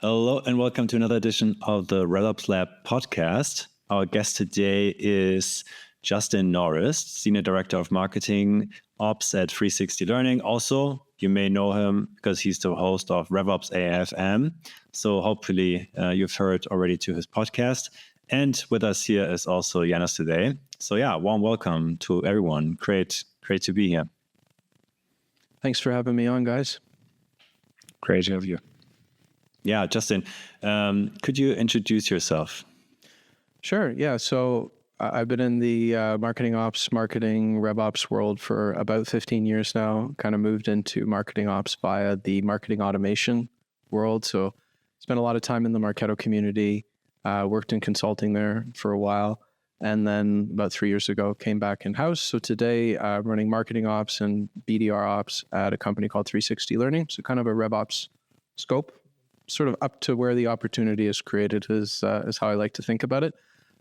Hello and welcome to another edition of the RevOps Lab podcast. Our guest today is Justin Norris, Senior Director of Marketing Ops at 360 Learning. Also, you may know him because he's the host of RevOps FM. So hopefully you've heard already to his podcast. And with us here is also Janis today. So yeah, warm welcome to everyone. Great to be here. Thanks for having me on, guys. Great to have you. Yeah, Justin, could you introduce yourself? Sure. Yeah. So I've been in the marketing RevOps world for about 15 years now, kind of moved into marketing ops via the marketing automation world. So spent a lot of time in the Marketo community, worked in consulting there for a while. And then about 3 years ago, came back in-house. So today I'm running marketing ops and BDR ops at a company called 360 Learning. So kind of a RevOps scope. Sort of up to where the opportunity is created is how I like to think about it.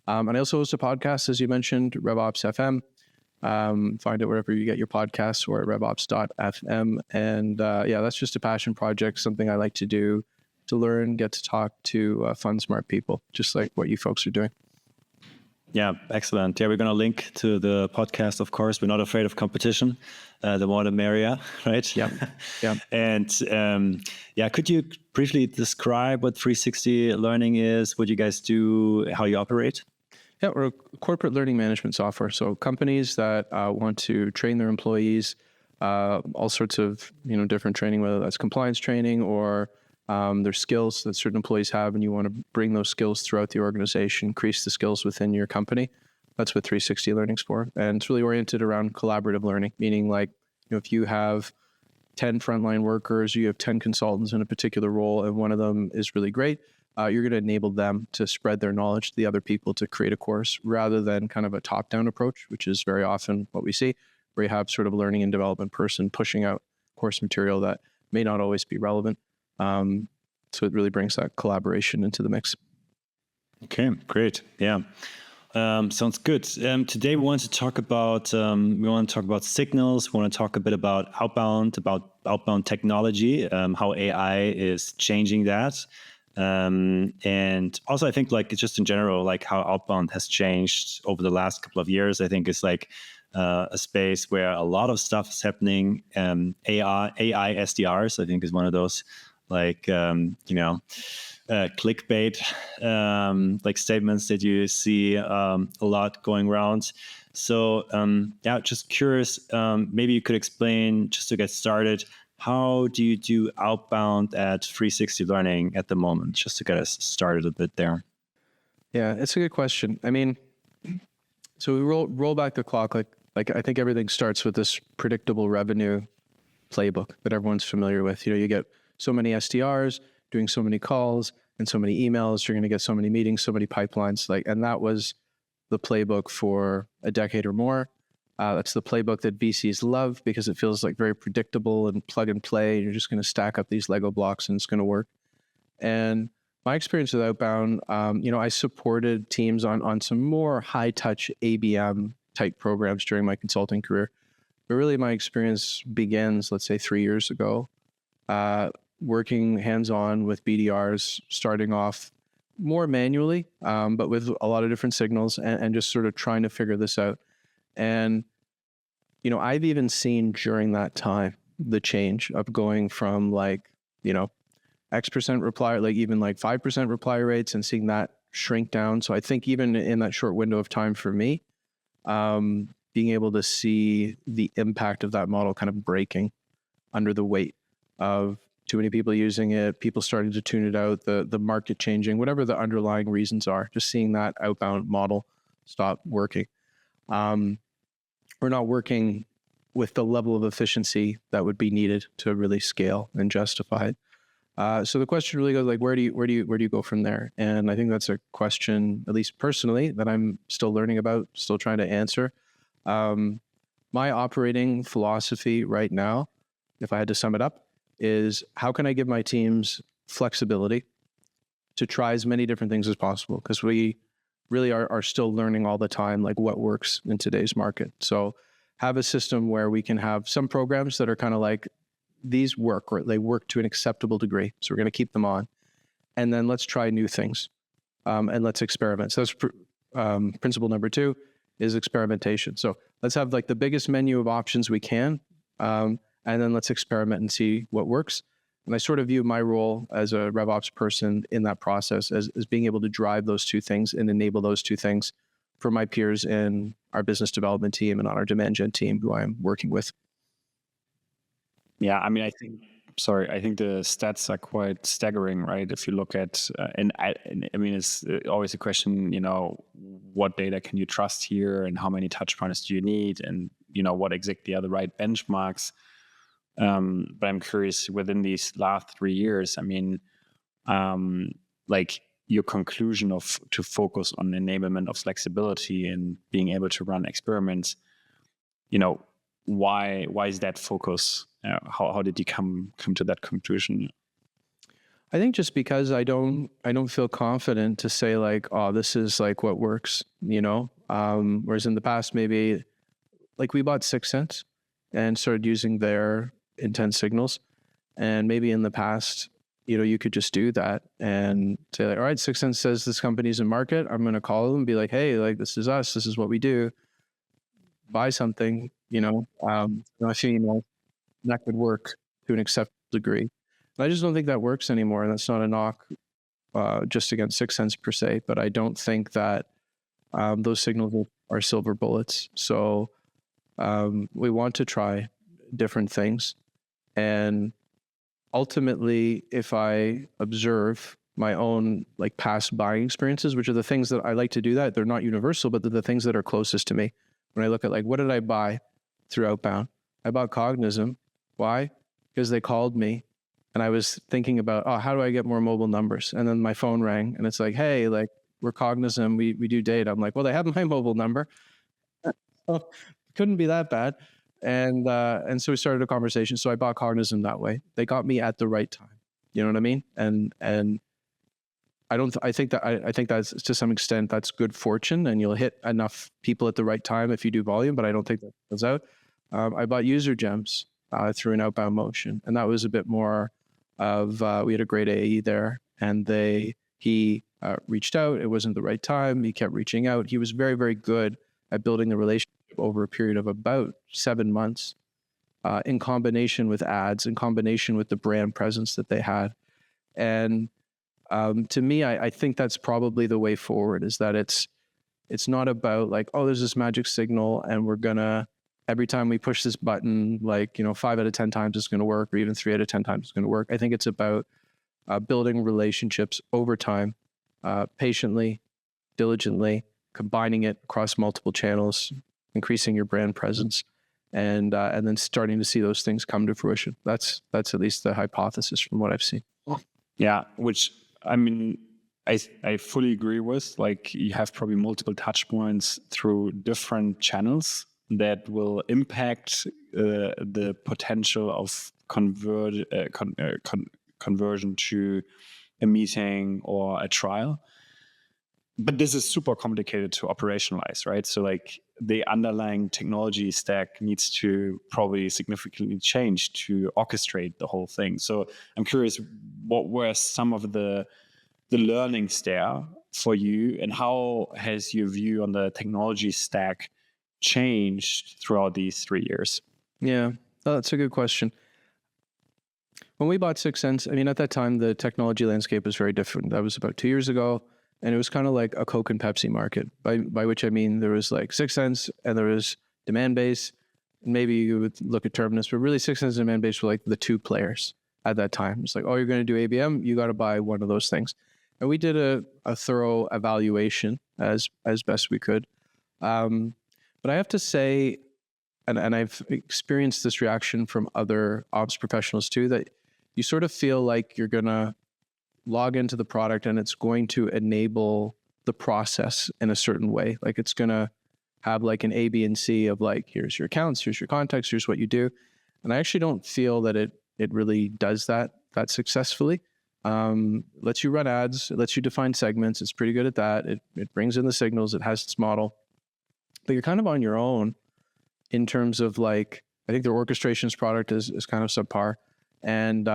And I also host a podcast, as you mentioned, RevOps FM. Find it wherever you get your podcasts or at revops.fm. And that's just a passion project, something I like to do, to learn, get to talk to fun, smart people, just like what you folks are doing. Yeah, excellent. Yeah, we're going to link to the podcast, of course. We're not afraid of competition. The more the merrier, right? Yeah. And could you briefly describe what 360 Learning is, what you guys do, how you operate? Yeah, we're a corporate learning management software. So companies that want to train their employees, all sorts of different training, whether that's compliance training or there's skills that certain employees have, and you want to bring those skills throughout the organization, increase the skills within your company. That's what 360 Learning's for. And it's really oriented around collaborative learning, meaning like, if you have 10 frontline workers, you have 10 consultants in a particular role, and one of them is really great, you're going to enable them to spread their knowledge to the other people to create a course rather than kind of a top-down approach, which is very often what we see, where you have sort of a learning and development person pushing out course material that may not always be relevant. So it really brings that collaboration into the mix. Okay, great. Yeah. Sounds good. Today we want to talk about signals. We want to talk a bit about outbound technology, how AI is changing that. And also I think like just in general, like how outbound has changed over the last couple of years. I think it's like a space where a lot of stuff is happening. AI SDRs, I think, is one of those like, clickbait, like statements that you see a lot going around. So, just curious, maybe you could explain, just to get started, how do you do outbound at 360 Learning at the moment, just to get us started a bit there? Yeah, it's a good question. I mean, so we roll back the clock, like I think everything starts with this predictable revenue playbook that everyone's familiar with. You get so many SDRs doing so many calls and so many emails, you're going to get so many meetings, so many pipelines, and that was the playbook for a decade or more. That's the playbook that VCs love because it feels like very predictable and plug and play. You're just going to stack up these Lego blocks and it's going to work. And my experience with outbound, I supported teams on some more high touch ABM type programs during my consulting career. But really my experience begins, let's say 3 years ago, working hands-on with BDRs, starting off more manually, but with a lot of different signals and just sort of trying to figure this out. And, I've even seen during that time, the change of going from X% reply, like even like 5% reply rates and seeing that shrink down. So I think even in that short window of time for me, being able to see the impact of that model kind of breaking under the weight of too many people using it, people starting to tune it out, the market changing, whatever the underlying reasons are, just seeing that outbound model stop working. We're not working with the level of efficiency that would be needed to really scale and justify it. So the question really goes like, where do you go from there? And I think that's a question, at least personally, that I'm still learning about, still trying to answer. My operating philosophy right now, if I had to sum it up, is how can I give my teams flexibility to try as many different things as possible? Because we really are still learning all the time, like what works in today's market. So have a system where we can have some programs that are kind of like, these work, or they work to an acceptable degree. So we're going to keep them on. and then let's try new things, and let's experiment. So that's principle number 2 is experimentation. So let's have like the biggest menu of options we can, and then let's experiment and see what works. And I sort of view my role as a RevOps person in that process as being able to drive those two things and enable those two things for my peers in our business development team and on our demand gen team who I'm working with. Yeah, I mean, I think the stats are quite staggering, right? If you look at, and I mean, it's always a question, what data can you trust here, and how many touch points do you need, and what exactly are the right benchmarks. But I'm curious, within these last 3 years, I mean, like your conclusion to focus on enablement of flexibility and being able to run experiments, why is that focus? How did you come to that conclusion? I think just because I don't feel confident to say like, oh, this is like what works, whereas in the past, maybe like we bought 6 Sense and started using their intent signals. And maybe in the past, you could just do that and say like, all right, 6 Sense says this company's in market. I'm going to call them and be like, hey, like this is us. This is what we do. Buy something, I feel, that could work to an acceptable degree. And I just don't think that works anymore. And that's not a knock just against 6 Sense per se, but I don't think that those signals are silver bullets. So we want to try different things. And ultimately, if I observe my own like past buying experiences, which are the things that I like to do that, they're not universal, but they're the things that are closest to me. When I look at like, what did I buy through Outbound? I bought Cognizant. Why? Because they called me and I was thinking about, oh, how do I get more mobile numbers? And then my phone rang and it's like, hey, like we're Cognizant, we do data. I'm like, well, they have my mobile number. So couldn't be that bad. And so we started a conversation. So I bought Cognizant that way. They got me at the right time. You know what I mean? And I think that's to some extent that's good fortune, and you'll hit enough people at the right time if you do volume. But I don't think that goes out. I bought User Gems through an outbound motion, and that was a bit more of we had a great AE there, and he reached out. It wasn't the right time. He kept reaching out. He was very, very good at building the relationship over a period of about 7 months, in combination with ads, in combination with the brand presence that they had, and to me, I think that's probably the way forward, is that it's not about like, oh, there's this magic signal and we're gonna, every time we push this button, like, 5 out of 10 times it's going to work, or even 3 out of 10 times it's going to work. I think it's about building relationships over time, patiently, diligently, combining it across multiple channels, increasing your brand presence, and then starting to see those things come to fruition. That's at least the hypothesis from what I've seen. Yeah, which I mean, I fully agree with. Like, you have probably multiple touch points through different channels that will impact the potential of conversion to a meeting or a trial. But this is super complicated to operationalize, right? So like the underlying technology stack needs to probably significantly change to orchestrate the whole thing. So I'm curious, what were some of the learnings there for you, and how has your view on the technology stack changed throughout these 3 years? Yeah, that's a good question. When we bought 6 Sense, I mean, at that time, the technology landscape was very different. That was about 2 years ago. And it was kind of like a Coke and Pepsi market, by which I mean there was like 6 Sense and there was demand base. Maybe you would look at Terminus, but really 6 Sense and demand base were like the 2 players at that time. It's like, oh, you're going to do ABM, you got to buy one of those things. And we did a thorough evaluation as best we could. But I have to say, and I've experienced this reaction from other ops professionals too, that you sort of feel like you're going to log into the product and it's going to enable the process in a certain way. Like it's going to have like an A, B, and C of like, here's your accounts, here's your context, here's what you do. And I actually don't feel that it really does that successfully. Lets you run ads, it lets you define segments. It's pretty good at that. It brings in the signals, it has its model, but you're kind of on your own in terms of like, I think their orchestrations product is kind of subpar. And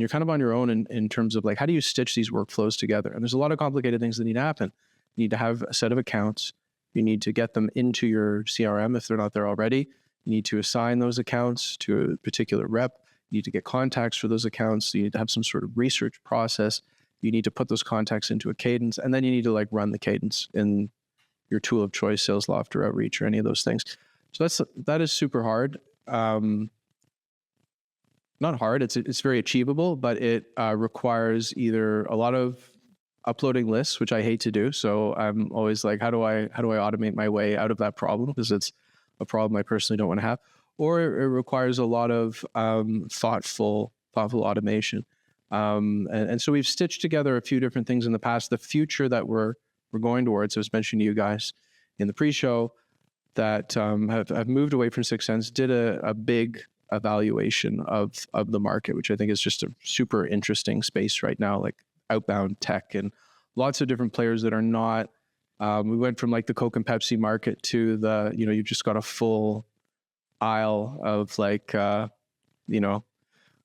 you're kind of on your own in terms of like, how do you stitch these workflows together? And there's a lot of complicated things that need to happen. You need to have a set of accounts. You need to get them into your CRM if they're not there already. You need to assign those accounts to a particular rep. You need to get contacts for those accounts. You need to have some sort of research process. You need to put those contacts into a cadence, and then you need to like run the cadence in your tool of choice, Salesloft or Outreach or any of those things. So that is super hard. Not hard. It's very achievable, but it requires either a lot of uploading lists, which I hate to do. So I'm always like, how do I automate my way out of that problem? Because it's a problem I personally don't want to have. Or it requires a lot of thoughtful automation. And so we've stitched together a few different things in the past. The future that we're going towards, I was mentioning to you guys in the pre-show, that have moved away from 6 Sense, did a big evaluation of the market, which I think is just a super interesting space right now, like outbound tech and lots of different players that are not, we went from like the Coke and Pepsi market to the, you've just got a full aisle of like,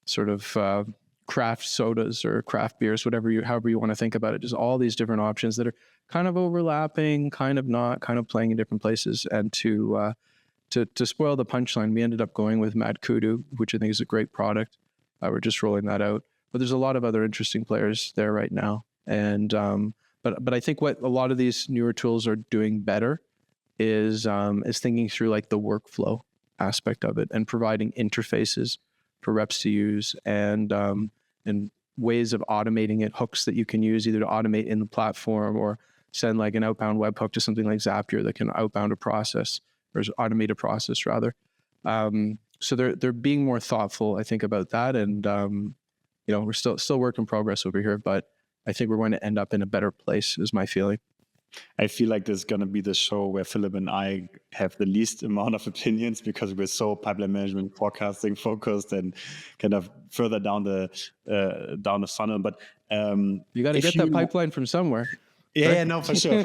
sort of craft sodas or craft beers, however you want to think about it. Just all these different options that are kind of overlapping, kind of not, kind of playing in different places. And to spoil the punchline, we ended up going with MadKudu, which I think is a great product. We're just rolling that out. But there's a lot of other interesting players there right now. And but I think what a lot of these newer tools are doing better is thinking through like the workflow aspect of it and providing interfaces for reps to use and ways of automating it, hooks that you can use either to automate in the platform or send like an outbound webhook to something like Zapier that can outbound a process or automate a process rather. So they're being more thoughtful, I think, about that. And we're still work in progress over here, but I think we're going to end up in a better place is my feeling. I feel like this is going to be the show where Philip and I have the least amount of opinions because we're so pipeline management forecasting focused and kind of further down the funnel. But you got to get that pipeline from somewhere. Yeah, right? No, for sure.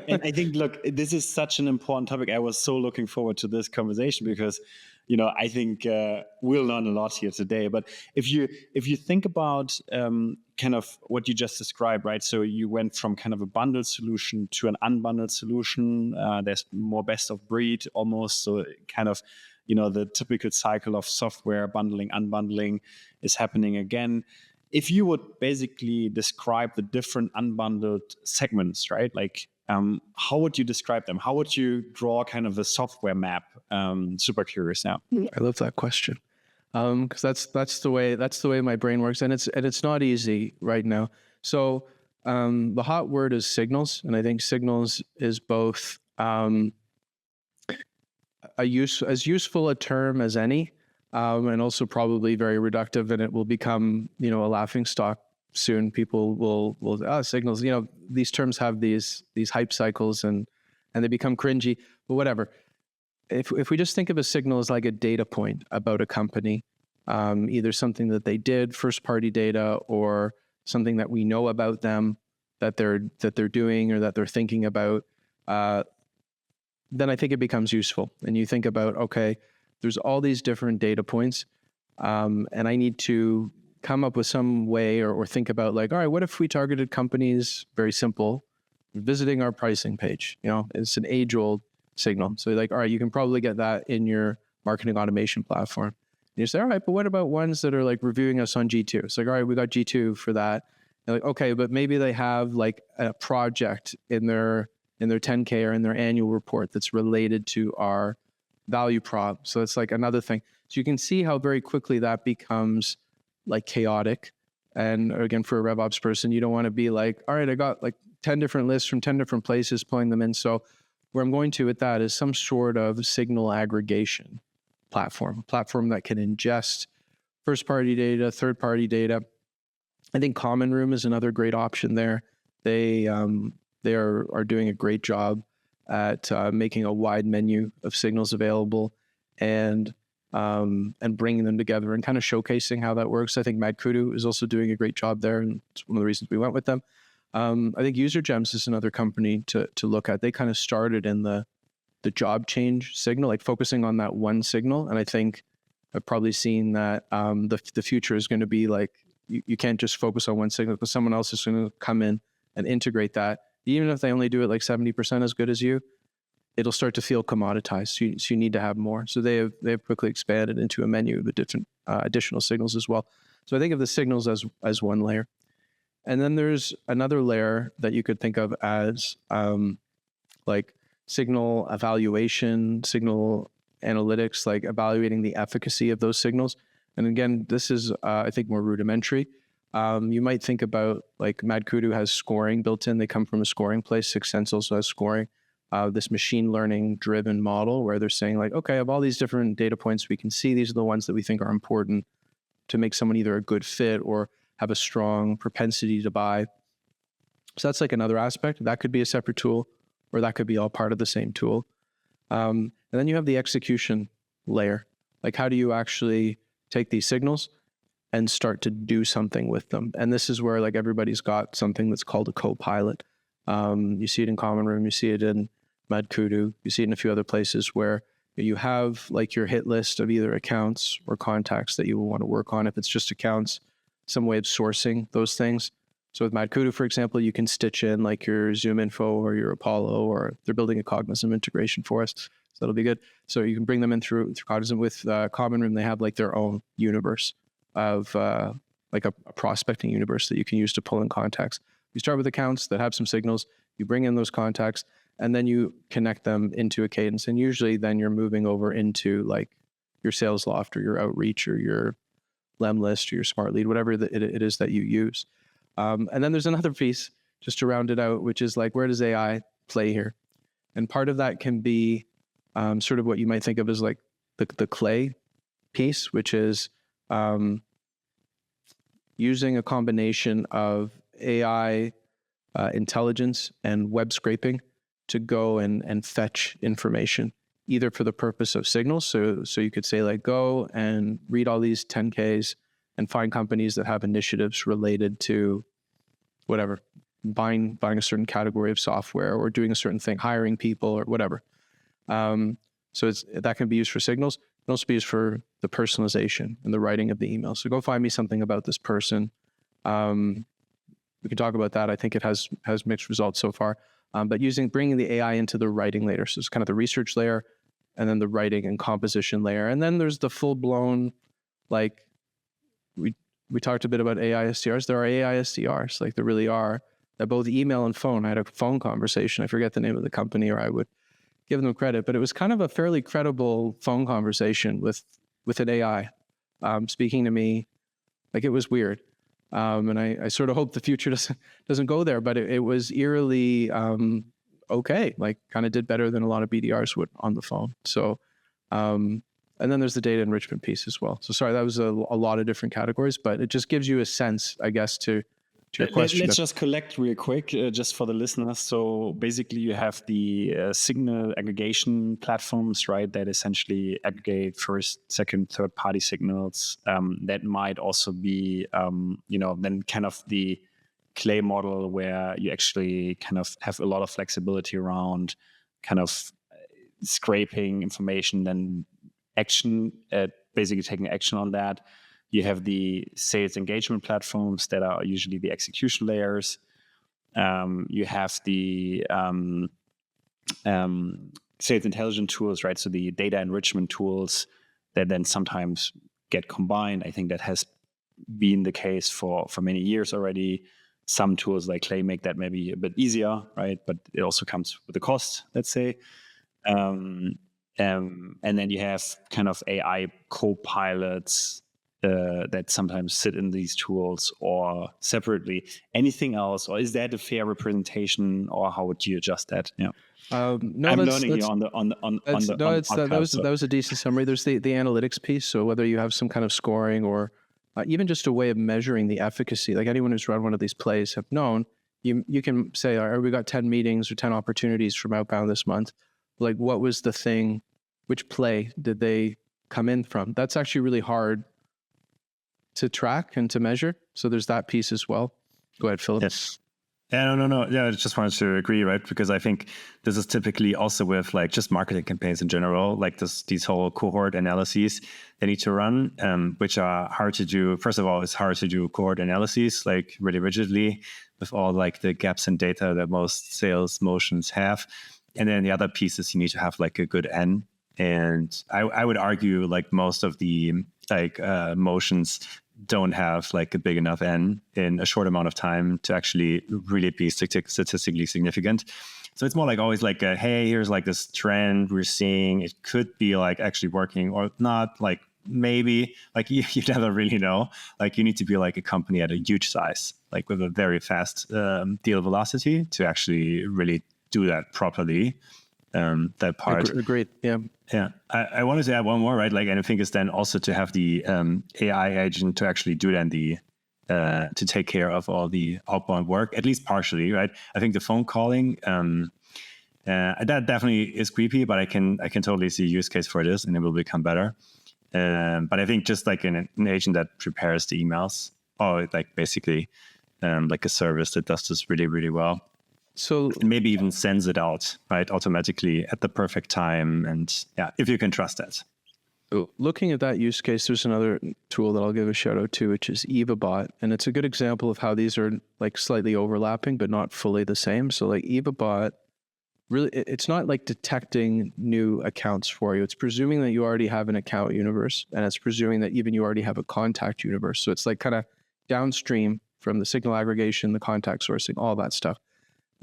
And I think, look, this is such an important topic. I was so looking forward to this conversation because, I think we'll learn a lot here today. But if you think about kind of what you just described, right? So you went from kind of a bundled solution to an unbundled solution. There's more best of breed almost. So kind of, the typical cycle of software bundling, unbundling is happening again. If you would basically describe the different unbundled segments, right? Like, how would you describe them? How would you draw kind of a software map? Super curious now. I love that question because that's the way my brain works, and it's not easy right now. So the hot word is signals, and I think signals is both as useful a term as any. And also probably very reductive, and it will become, a laughingstock soon. People will signals. These terms have these hype cycles, and they become cringy. But whatever. If we just think of a signal as like a data point about a company, either something that they did, first party data, or something that we know about them that they're doing or that they're thinking about, then I think it becomes useful. And you think about, okay, there's all these different data points, and I need to come up with some way or think about like, all right, what if we targeted companies, very simple, visiting our pricing page? It's an age-old signal. So like, all right, you can probably get that in your marketing automation platform. And you say, all right, but what about ones that are like reviewing us on G2? It's like, all right, we got G2 for that. And like, okay, but maybe they have like a project in their 10K or in their annual report that's related to our value prop. So it's like another thing. So you can see how very quickly that becomes like chaotic. And again, for a RevOps person, you don't want to be like, all right, I got like 10 different lists from 10 different places, pulling them in. So where I'm going to with that is some sort of signal aggregation platform, a platform that can ingest first-party data, third-party data. I think Common Room is another great option there. They are doing a great job at making a wide menu of signals available and bringing them together and kind of showcasing how that works. I think MadKudu is also doing a great job there, and it's one of the reasons we went with them. I think UserGems is another company to look at. They kind of started in the job change signal, like focusing on that one signal. And I think I've probably seen that the future is going to be like you can't just focus on one signal because someone else is going to come in and integrate that. Even if they only do it like 70% as good as you, it'll start to feel commoditized. So you need to have more. So they have quickly expanded into a menu of different additional signals as well. So I think of the signals as one layer. And then there's another layer that you could think of as like signal evaluation, signal analytics, like evaluating the efficacy of those signals. And again, this is, I think, more rudimentary. You might think about like MadKudu has scoring built in. They come from a scoring place. Sixth Sense also has scoring. This machine learning driven model where they're saying like, okay, of all these different data points we can see, these are the ones that we think are important to make someone either a good fit or have a strong propensity to buy. So that's like another aspect. That could be a separate tool, or that could be all part of the same tool. And then you have the execution layer. Like, how do you actually take these signals and start to do something with them? And this is where like everybody's got something that's called a co-pilot. You see it in Common Room, you see it in MadKudu, you see it in a few other places where you have like your hit list of either accounts or contacts that you will want to work on. If it's just accounts, some way of sourcing those things. So with MadKudu, for example, you can stitch in like your Zoom Info or your Apollo, or they're building a Cognizant integration for us. So that'll be good. So you can bring them in through Cognizant. With Common Room, they have like their own universe of like a prospecting universe that you can use to pull in contacts. You start with accounts that have some signals, you bring in those contacts, and then you connect them into a cadence. And usually then you're moving over into like your sales loft or your outreach or your Lemlist or your smart lead, whatever it is that you use. And then there's another piece just to round it out, which is like, where does AI play here? And part of that can be sort of what you might think of as like the clay piece, which is using a combination of AI intelligence and web scraping to go and fetch information, either for the purpose of signals. So you could say like, go and read all these 10Ks and find companies that have initiatives related to whatever, buying a certain category of software or doing a certain thing, hiring people or whatever. So that can be used for signals. It can also be used for the personalization and the writing of the email. So go find me something about this person. We can talk about that. I think it has mixed results so far. But bringing the AI into the writing layer. So it's kind of the research layer and then the writing and composition layer. And then there's the full blown, like we talked a bit about AI SDRs. There are AI SDRs, like there really are, that both email and phone. I had a phone conversation. I forget the name of the company, or I would give them credit, but it was kind of a fairly credible phone conversation with an AI speaking to me. Like, it was weird. And I sort of hope the future doesn't go there, but it was eerily okay. Like, kind of did better than a lot of BDRs would on the phone. So, and then there's the data enrichment piece as well. So sorry, that was a lot of different categories, but it just gives you a sense, I guess, to your question. Let's just collect real quick, just for the listeners. So basically you have the signal aggregation platforms, right, that essentially aggregate first, second, third party signals. That might also be, then kind of the clay model where you actually kind of have a lot of flexibility around kind of scraping information, then action, basically taking action on that. You have the sales engagement platforms that are usually the execution layers. You have the sales intelligence tools, right? So the data enrichment tools that then sometimes get combined. I think that has been the case for many years already. Some tools like Clay make that maybe a bit easier, right? But it also comes with a cost, let's say. And then you have kind of AI co-pilots that sometimes sit in these tools or separately. Anything else, or is that a fair representation, or how would you adjust that? Yeah. No, I'm learning here on the that was a decent summary. There's the analytics piece. So whether you have some kind of scoring or even just a way of measuring the efficacy, like anyone who's run one of these plays have known, you can say, all right, we got 10 meetings or 10 opportunities from outbound this month. Like, what was the thing? Which play did they come in from? That's actually really hard to track and to measure. So there's that piece as well. Go ahead, Philip. Yes. Yeah, no. Yeah, I just wanted to agree, right? Because I think this is typically also with like just marketing campaigns in general, like these whole cohort analyses they need to run, which are hard to do. First of all, it's hard to do cohort analyses like really rigidly with all like the gaps in data that most sales motions have. And then the other piece is you need to have like a good N. And I would argue like most of the like motions don't have like a big enough N in a short amount of time to actually really be statistically significant. So it's more like always like, hey, here's like this trend we're seeing. It could be like actually working or not. Like maybe like you never really know. Like you need to be like a company at a huge size, like with a very fast deal velocity to actually really do that properly. That part. Agreed. Yeah. Yeah. I wanted to add one more, right? Like, and I think it's then also to have the AI agent to actually do then to take care of all the outbound work, at least partially, right? I think the phone calling, that definitely is creepy, but I can totally see a use case for this and it will become better. But I think just like an agent that prepares the emails or like basically like a service that does this really, really well. So and maybe even sends it out, right, automatically at the perfect time. And yeah, if you can trust that. Looking at that use case, there's another tool that I'll give a shout out to, which is EvaBot. And it's a good example of how these are like slightly overlapping, but not fully the same. So like EvaBot, really, it's not like detecting new accounts for you. It's presuming that you already have an account universe, and it's presuming that even you already have a contact universe. So it's like kind of downstream from the signal aggregation, the contact sourcing, all that stuff.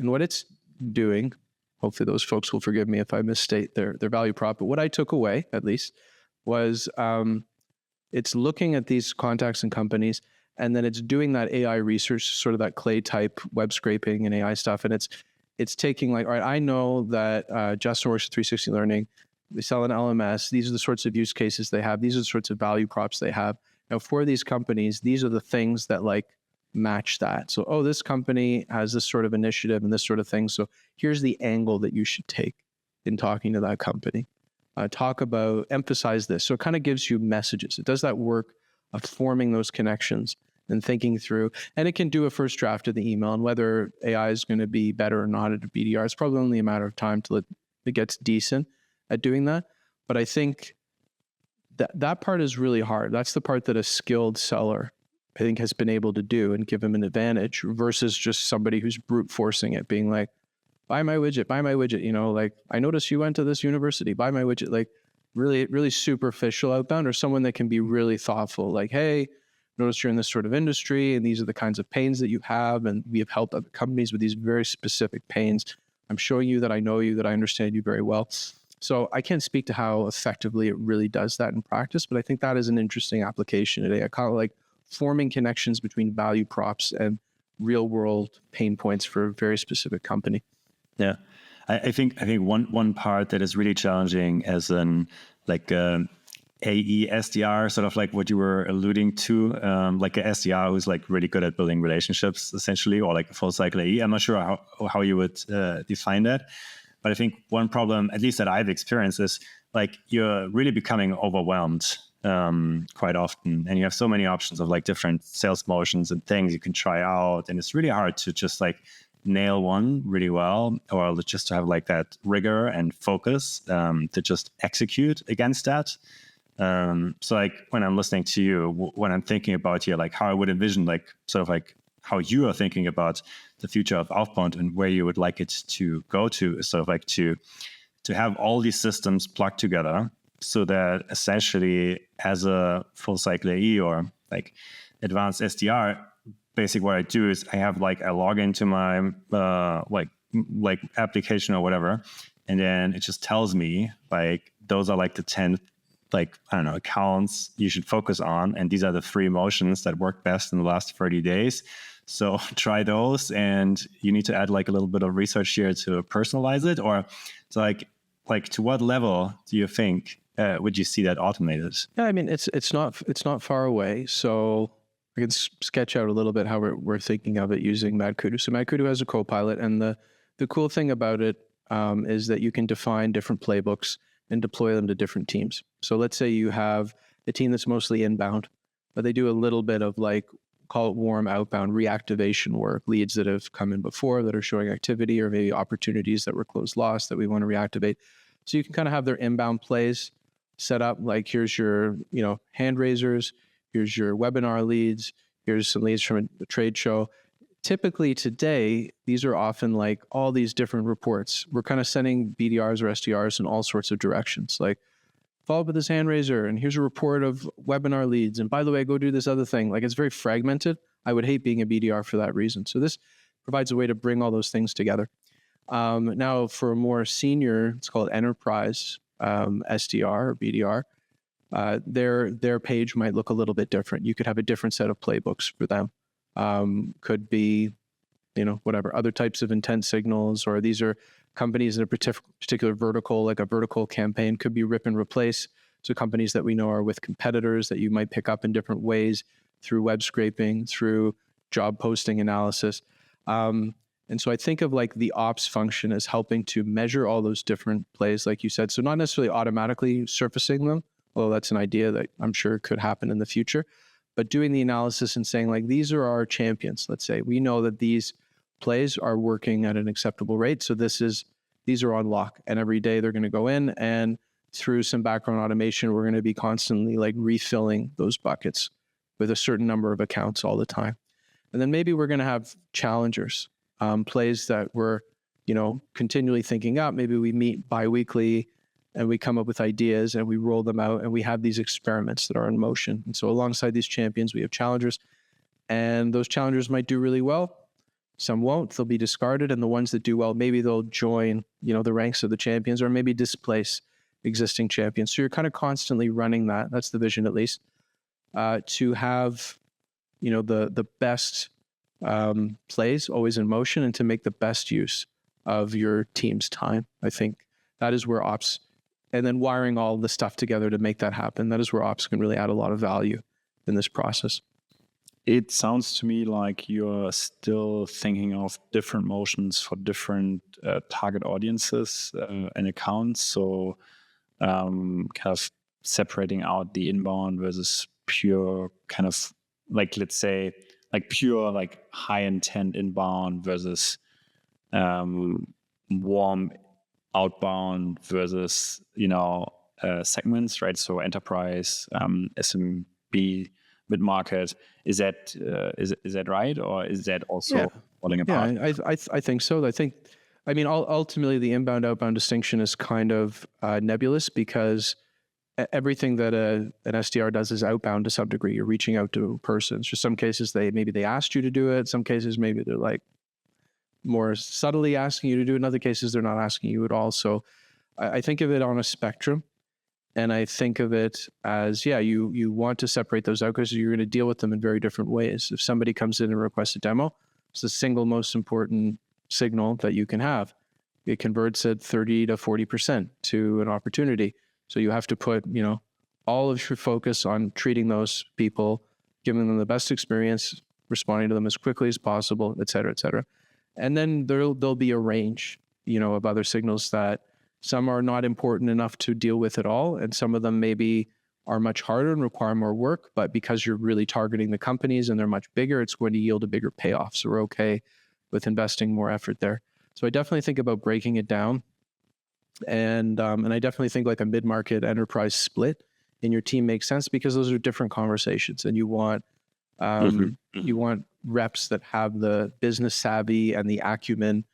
And what it's doing, hopefully those folks will forgive me if I misstate their value prop, but what I took away, at least, was it's looking at these contacts and companies, and then it's doing that AI research, sort of that clay type web scraping and AI stuff. And it's taking like, all right, I know that Justin Norris 360 Learning, they sell an LMS. These are the sorts of use cases they have. These are the sorts of value props they have. Now for these companies, these are the things that like match that. So, oh, this company has this sort of initiative and this sort of thing. So here's the angle that you should take in talking to that company. Emphasize this. So it kind of gives you messages. It does that work of forming those connections and thinking through, and it can do a first draft of the email, and whether AI is going to be better or not at a BDR, it's probably only a matter of time till it gets decent at doing that. But I think that part is really hard. That's the part that a skilled seller, I think, has been able to do and give them an advantage versus just somebody who's brute forcing it, being like, buy my widget, you know, like, I noticed you went to this university, buy my widget, like really, really superficial outbound, or someone that can be really thoughtful, like, hey, notice you're in this sort of industry and these are the kinds of pains that you have, and we have helped other companies with these very specific pains. I'm showing you that I know you, that I understand you very well. So I can't speak to how effectively it really does that in practice, but I think that is an interesting application today. I kind of like forming connections between value props and real world pain points for a very specific company. Yeah, I think one part that is really challenging as an like AE SDR, sort of like what you were alluding to, like a SDR who's like really good at building relationships, essentially, or like a full cycle AE. I'm not sure how you would define that, but I think one problem, at least that I've experienced, is like you're really becoming overwhelmed quite often, and you have so many options of like different sales motions and things you can try out, and it's really hard to just like nail one really well, or just to have like that rigor and focus to just execute against that. So like when I'm listening to you, when I'm thinking about here, like how I would envision like sort of like how you are thinking about the future of outbound and where you would like it to go to, is sort of like to have all these systems plugged together so that essentially as a full cycle AE or like advanced SDR, basically what I do is I log into my like application or whatever, and then it just tells me like those are like the 10 like, I don't know, accounts you should focus on, and these are the 3 motions that work best in the last 30 days. So try those, and you need to add like a little bit of research here to personalize it. Or so like to what level do you think would you see that automated? Yeah, I mean, it's not far away. So I can sketch out a little bit how we're thinking of it using MadKudu. So MadKudu has a copilot, and the cool thing about it is that you can define different playbooks and deploy them to different teams. So let's say you have a team that's mostly inbound, but they do a little bit of like call it warm outbound reactivation work, leads that have come in before that are showing activity, or maybe opportunities that were closed lost that we want to reactivate. So you can kind of have their inbound plays set up, like here's your, hand raisers, here's your webinar leads, here's some leads from a trade show. Typically today, these are often like all these different reports. We're kind of sending BDRs or SDRs in all sorts of directions, like follow up with this hand raiser, and here's a report of webinar leads. And by the way, go do this other thing. Like, it's very fragmented. I would hate being a BDR for that reason. So this provides a way to bring all those things together. Now for a more senior, it's called enterprise SDR or BDR. Their page might look a little bit different. You could have a different set of playbooks for them. Could be, whatever, other types of intent signals, or these are companies in a particular vertical, like a vertical campaign could be rip and replace. So companies that we know are with competitors that you might pick up in different ways through web scraping, through job posting analysis. And so I think of like the ops function as helping to measure all those different plays, like you said. So not necessarily automatically surfacing them, although that's an idea that I'm sure could happen in the future, but doing the analysis and saying like, these are our champions. Let's say we know that these plays are working at an acceptable rate. So these are on lock, and every day they're going to go in, and through some background automation, we're going to be constantly like refilling those buckets with a certain number of accounts all the time. And then maybe we're going to have challengers, plays that we're, continually thinking up. Maybe we meet biweekly and we come up with ideas and we roll them out, and we have these experiments that are in motion. And so alongside these champions, we have challengers, and those challengers might do really well. Some won't, they'll be discarded. And the ones that do well, maybe they'll join, the ranks of the champions, or maybe displace existing champions. So you're kind of constantly running that. That's the vision, at least, to have, the best plays always in motion, and to make the best use of your team's time. I think that is where ops, and then wiring all the stuff together to make that happen, that is where ops can really add a lot of value in this process. It sounds to me like you're still thinking of different motions for different target audiences and accounts. So kind of separating out the inbound versus pure kind of like, let's say, like pure like high intent inbound versus warm outbound versus, segments, right? So enterprise, SMB, mid-market. Is that right, or is that also falling apart? Yeah, I think so. Ultimately the inbound outbound distinction is kind of nebulous, because everything that an SDR does is outbound to some degree. You're reaching out to a person. So some cases they asked you to do it. Some cases maybe they're like more subtly asking you to do it. In other cases they're not asking you at all. So I think of it on a spectrum. And I think of it as, you want to separate those out, because you're going to deal with them in very different ways. If somebody comes in and requests a demo, it's the single most important signal that you can have. It converts at 30 to 40% to an opportunity. So you have to put, all of your focus on treating those people, giving them the best experience, responding to them as quickly as possible, et cetera, et cetera. And then there'll be a range, of other signals that some are not important enough to deal with at all, and some of them maybe are much harder and require more work, but because you're really targeting the companies and they're much bigger, it's going to yield a bigger payoff. So we're okay with investing more effort there. So I definitely think about breaking it down. And I definitely think like a mid-market enterprise split in your team makes sense, because those are different conversations, and you want reps that have the business savvy and the acumen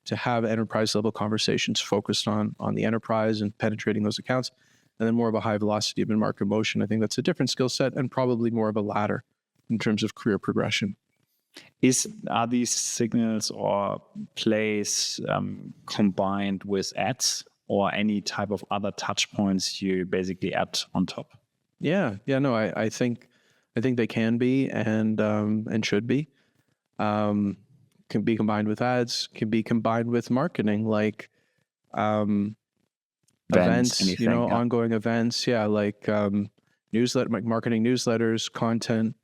to have enterprise level conversations focused on the enterprise and penetrating those accounts. And then more of a high velocity of in-market motion. I think that's a different skill set, and probably more of a ladder in terms of career progression. Are these signals or plays combined with ads, or any type of other touch points you basically add on top? I think they can be, and should be. Can be combined with ads, can be combined with marketing, like events, ongoing events. Newsletter, marketing newsletters, content.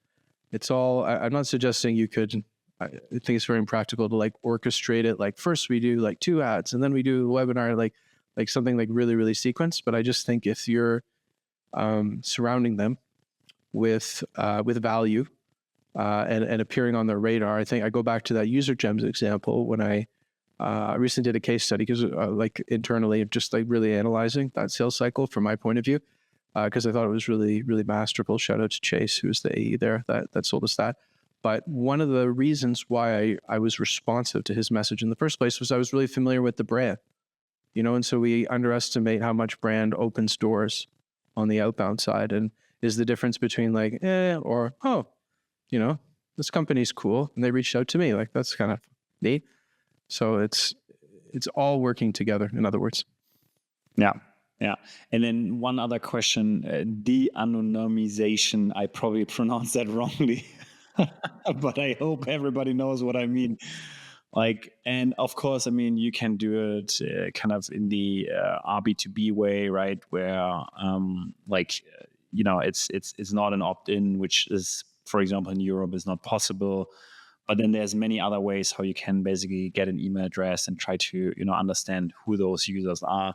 It's all, I'm not suggesting you could, I think it's very impractical to like orchestrate it. Like first we do like 2 ads, and then we do a webinar, like something like really, really sequenced. But I just think if you're surrounding them with value, and appearing on their radar. I think I go back to that user gems example when I recently did a case study because like internally, just like really analyzing that sales cycle from my point of view, because I thought it was really, really masterful. Shout out to Chase, who's the AE there that sold us that. But one of the reasons why I was responsive to his message in the first place was I was really familiar with the brand, and so we underestimate how much brand opens doors on the outbound side, and is the difference between like, or, oh, this company's cool. And they reached out to me. Like, that's kind of neat. So it's all working together, in other words. Yeah. Yeah. And then one other question, de-anonymization. I probably pronounced that wrongly, but I hope everybody knows what I mean. Like, and of course, I mean, you can do it kind of in the RB2B way, right? Where it's not an opt-in, which is, for example, in Europe is not possible. But then there's many other ways how you can basically get an email address and try to, understand who those users are.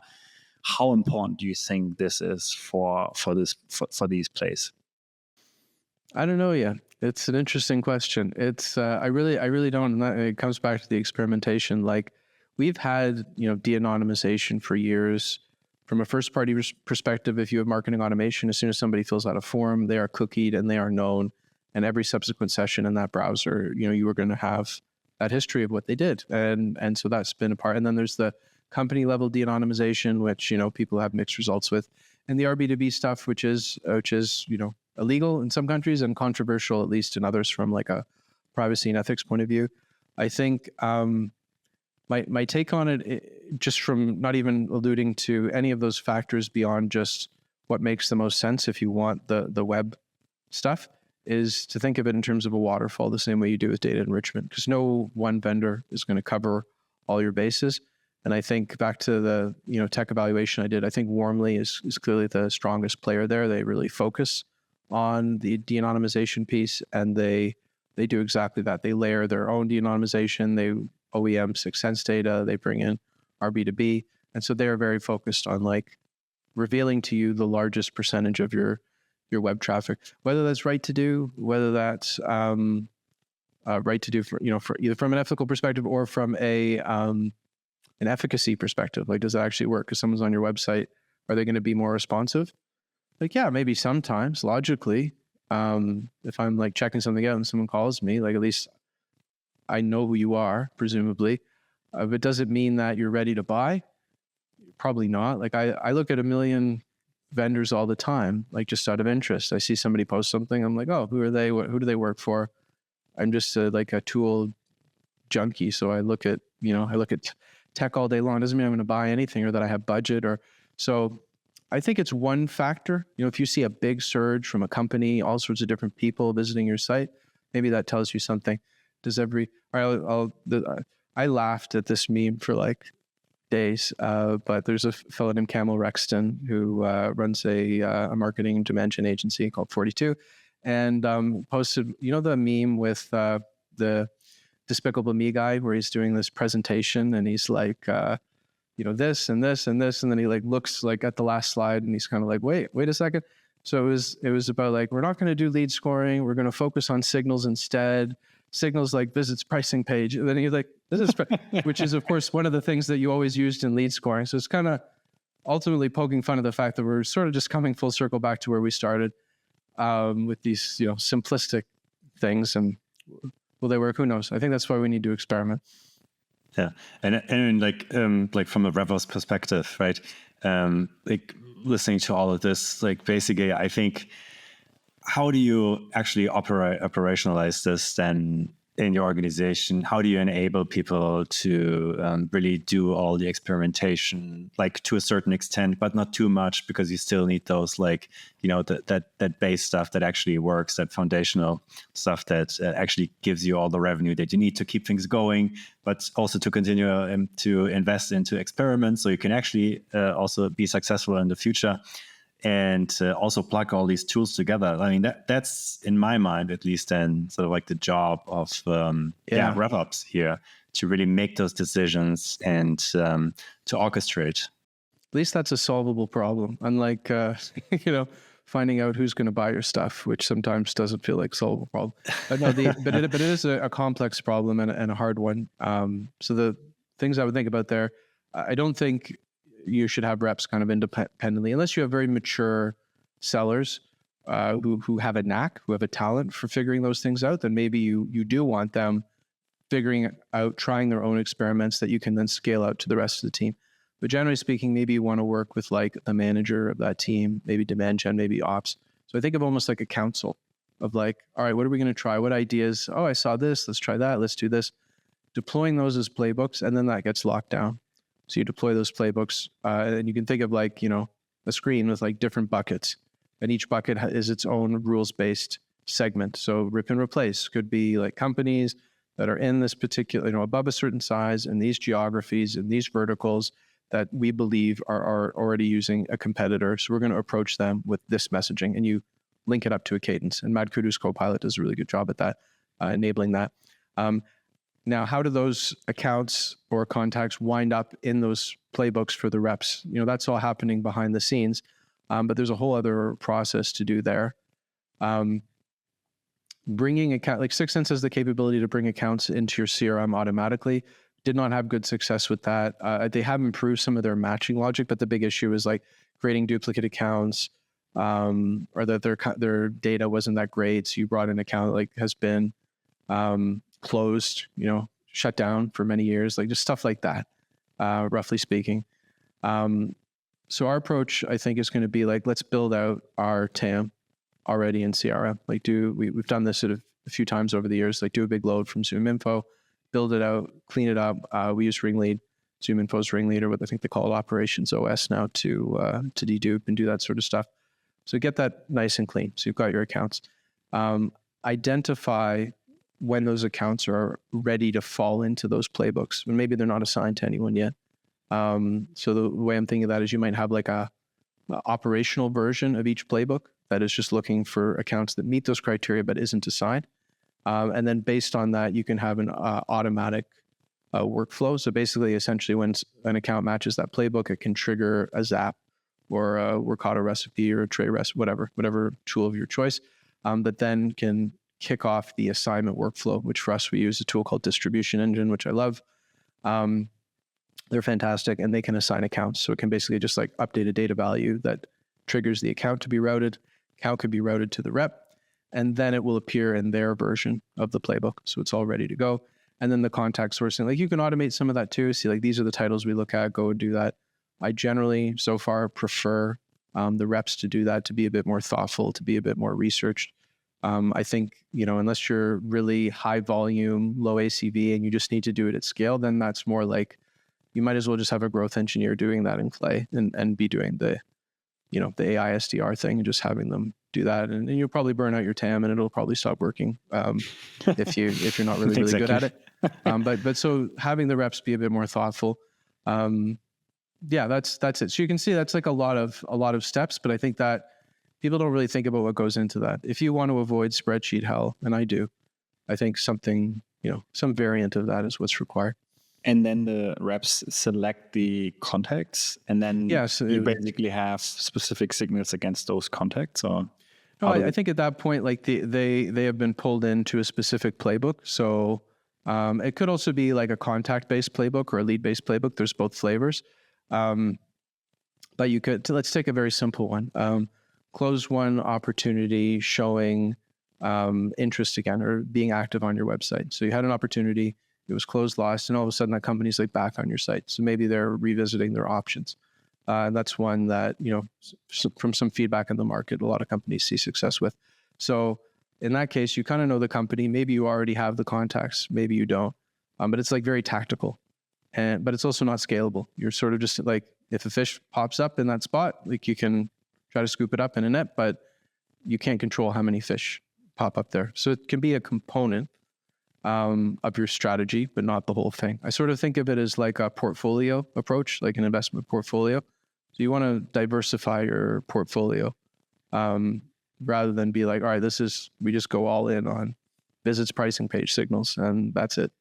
How important do you think this is for these plays? I don't know yet. It's an interesting question. It's I really don't. And it comes back to the experimentation. Like, we've had de-anonymization for years. From a first party perspective, if you have marketing automation, as soon as somebody fills out a form, they are cookied and they are known. And every subsequent session in that browser, you are going to have that history of what they did. And so that's been a part. And then there's the company level de-anonymization, which, people have mixed results with. And the RB2B stuff, which is illegal in some countries and controversial, at least in others, from like a privacy and ethics point of view. I think my take on it, just from not even alluding to any of those factors beyond just what makes the most sense if you want the web stuff, is to think of it in terms of a waterfall, the same way you do with data enrichment, because no one vendor is going to cover all your bases. And I think back to the tech evaluation I did, I think Warmly is clearly the strongest player there. They really focus on the de-anonymization piece, and they do exactly that. They layer their own de-anonymization. They OEM 6 Sense data. They bring in RB2B, and so they are very focused on like revealing to you the largest percentage of your web traffic, whether that's right to do, whether that's right to do for either from an ethical perspective or from an efficacy perspective. Like, does it actually work? Because someone's on your website, are they going to be more responsive? Like, yeah, maybe sometimes logically, if I'm like checking something out and someone calls me, like, at least I know who you are, presumably. But does it mean that you're ready to buy? Probably not. Like, I look at a million vendors all the time, like just out of interest. I see somebody post something, I'm like, oh, who are they? Who do they work for? I'm just like a tool junkie. So I look at tech all day long. Doesn't mean I'm going to buy anything or that I have budget so I think it's one factor. If you see a big surge from a company, all sorts of different people visiting your site, maybe that tells you something. I laughed at this meme for like days, but there's a fellow named Camel Rexton who runs a marketing dimension agency called 42, and posted, the meme with the Despicable Me guy where he's doing this presentation and he's like, this and this and this, and then he like looks like at the last slide and he's kind of like, wait a second. So it was about like, we're not going to do lead scoring. We're going to focus on signals instead. Signals like visits pricing page. And then he's like, which is of course one of the things that you always used in lead scoring. So it's kind of ultimately poking fun of the fact that we're sort of just coming full circle back to where we started with these, simplistic things. And will they work? Who knows? I think that's why we need to experiment. Yeah, and like from a RevOps perspective, right? Like listening to all of this, like basically, I think, how do you actually operationalize this then in your organization? How do you enable people to really do all the experimentation, like to a certain extent, but not too much, because you still need those, like, that base stuff that actually works, that foundational stuff that actually gives you all the revenue that you need to keep things going, but also to continue to invest into experiments so you can actually also be successful in the future. And also plug all these tools together. I mean, that's in my mind, at least, then sort of like the job of RevOps here, to really make those decisions and to orchestrate. At least that's a solvable problem. Unlike finding out who's going to buy your stuff, which sometimes doesn't feel like a solvable problem. But no, but it is a complex problem and a hard one. So the things I would think about there, I don't think you should have reps kind of independently, unless you have very mature sellers who have a knack, who have a talent for figuring those things out. Then maybe you do want them figuring out, trying their own experiments that you can then scale out to the rest of the team. But generally speaking, maybe you want to work with like the manager of that team, maybe demand gen, maybe ops. So I think of almost like a council of like, all right, what are we going to try? What ideas? Oh, I saw this. Let's try that. Let's do this. Deploying those as playbooks, and then that gets locked down. So you deploy those playbooks, and you can think of like, a screen with like different buckets, and each bucket is its own rules-based segment. So rip and replace could be like companies that are in this particular, above a certain size in these geographies and these verticals that we believe are already using a competitor. So we're going to approach them with this messaging, and you link it up to a cadence. And MadKudu's Copilot does a really good job at that, enabling that. Now, how do those accounts or contacts wind up in those playbooks for the reps? That's all happening behind the scenes, but there's a whole other process to do there. Bringing account, like Sixth Sense has the capability to bring accounts into your CRM automatically. Did not have good success with that. They have improved some of their matching logic, but the big issue is like creating duplicate accounts, or that their data wasn't that great. So you brought an account like has been closed, shut down for many years, like just stuff like that, roughly speaking. So our approach, I think, is going to be like, let's build out our TAM already in CRM. Like we've done this sort of a few times over the years, like do a big load from ZoomInfo, build it out, clean it up. We use Ringlead, ZoomInfo's Ringleader, what I think they call it Operations OS now, to dedupe and do that sort of stuff. So get that nice and clean. So you've got your accounts. Identify when those accounts are ready to fall into those playbooks, when maybe they're not assigned to anyone yet. So the way I'm thinking of that is you might have like a operational version of each playbook that is just looking for accounts that meet those criteria but isn't assigned. And then based on that, you can have an automatic workflow. So basically, essentially, when an account matches that playbook, it can trigger a Zap or a Workato recipe or a Tray recipe, whatever tool of your choice, that then can kick off the assignment workflow, which for us, we use a tool called Distribution Engine, which I love. They're fantastic, and they can assign accounts. So it can basically just like update a data value that triggers the account to be routed. Account could be routed to the rep, and then it will appear in their version of the playbook. So it's all ready to go. And then the contact sourcing, like you can automate some of that too. See, like these are the titles we look at, go and do that. I generally, so far, prefer the reps to do that, to be a bit more thoughtful, to be a bit more researched. I think, unless you're really high volume, low ACV, and you just need to do it at scale, then that's more like you might as well just have a growth engineer doing that in Clay and be doing the AI SDR thing and just having them do that. And you'll probably burn out your TAM and it'll probably stop working if you're not really, really good at it. But so having the reps be a bit more thoughtful. That's it. So you can see that's like a lot of steps, but I think that people don't really think about what goes into that. If you want to avoid spreadsheet hell, and I do, I think something, some variant of that is what's required. And then the reps select the contacts, and then so you basically have specific signals against those contacts, or? No, I think at that point, like they have been pulled into a specific playbook. So it could also be like a contact-based playbook or a lead-based playbook. There's both flavors. But you could, let's take a very simple one. Close one opportunity showing interest again or being active on your website. So you had an opportunity, it was closed, lost, and all of a sudden that company's like back on your site. So maybe they're revisiting their options. And that's one that, from some feedback in the market, a lot of companies see success with. So in that case, you kind of know the company. Maybe you already have the contacts, maybe you don't. But it's like very tactical, but it's also not scalable. You're sort of just like, if a fish pops up in that spot, like you can try to scoop it up in a net, but you can't control how many fish pop up there. So it can be a component of your strategy, but not the whole thing. I sort of think of it as like a portfolio approach, like an investment portfolio. So you want to diversify your portfolio rather than be like, all right, we just go all in on visits, pricing, page signals, and that's it.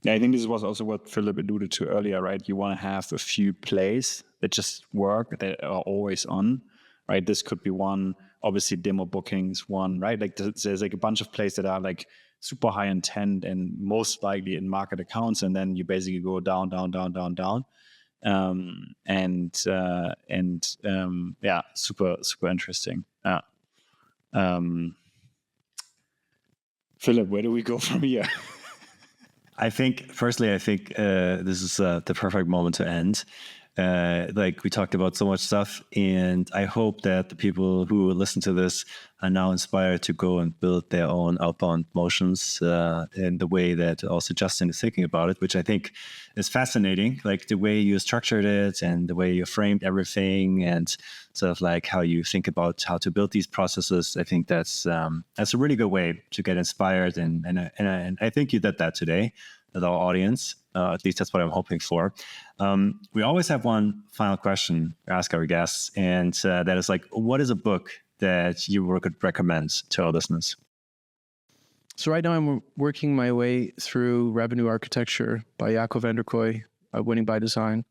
Yeah, I think this was also what Philip alluded to earlier, right? You want to have a few plays that just work, that are always on. right? This could be one. Obviously, demo bookings, one, right? Like there's like a bunch of plays that are like super high intent and most likely in market accounts, and then you basically go down. Yeah, super interesting. Yeah. Philip, where do we go from here? I think this is the perfect moment to end. Like we talked about so much stuff, and I hope that the people who listen to this are now inspired to go and build their own outbound motions in the way that also Justin is thinking about it, which I think is fascinating. Like the way you structured it and the way you framed everything, and sort of like how you think about how to build these processes. I think that's a really good way to get inspired, and I think you did that today with our audience. At least that's what I'm hoping for. We always have one final question to ask our guests, and that is like, what is a book that you could recommend to our listeners? So right now I'm working my way through Revenue Architecture by Jaco van der Kooi, Winning by Design.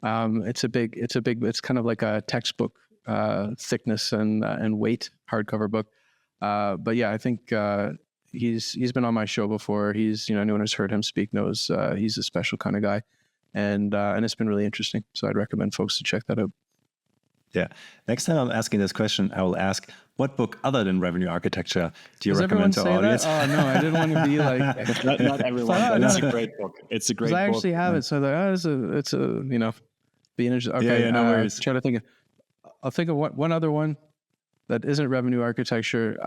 It's kind of like a textbook thickness and weight hardcover book. But yeah, I think he's been on my show before. Anyone who's heard him speak knows he's a special kind of guy, and it's been really interesting. So I'd recommend folks to check that out. Yeah. Next time I'm asking this question, I will ask, what book other than Revenue Architecture do you recommend to our audience? That? Oh no, I didn't want to be like not everyone. But it's a great book. It's a great book. I actually have it, so it's a be interesting. Okay, yeah, no worries. Try to think. I'll think of one other one that isn't Revenue Architecture.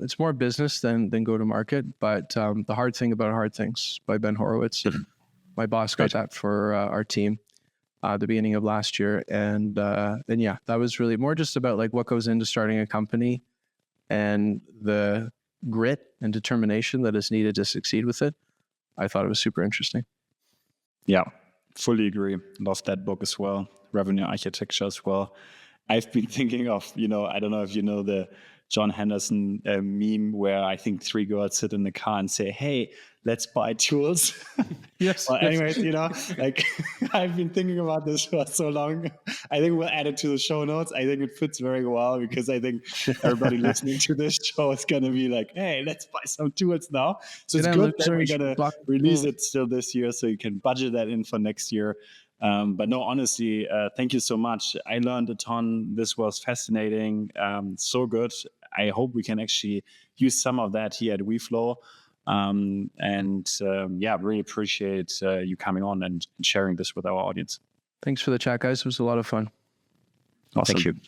It's more business than go to market, but The Hard Thing About Hard Things by Ben Horowitz. My boss got that for our team the beginning of last year. And yeah, that was really more just about like what goes into starting a company and the grit and determination that is needed to succeed with it. I thought it was super interesting. Yeah, fully agree. Love that book as well. Revenue Architecture as well. I've been thinking of, I don't know if you know the John Henderson meme where I think 3 girls sit in the car and say, hey, let's buy tools. Yes. Well, anyways, like I've been thinking about this for so long. I think we'll add it to the show notes. I think it fits very well because I think everybody listening to this show is going to be like, hey, let's buy some tools now. So it's good that we're going to release it still this year so you can budget that in for next year. But no, honestly, thank you so much. I learned a ton. This was fascinating. So good. I hope we can actually use some of that here at Weflow. Really appreciate you coming on and sharing this with our audience. Thanks for the chat, guys. It was a lot of fun. Awesome. Thank you.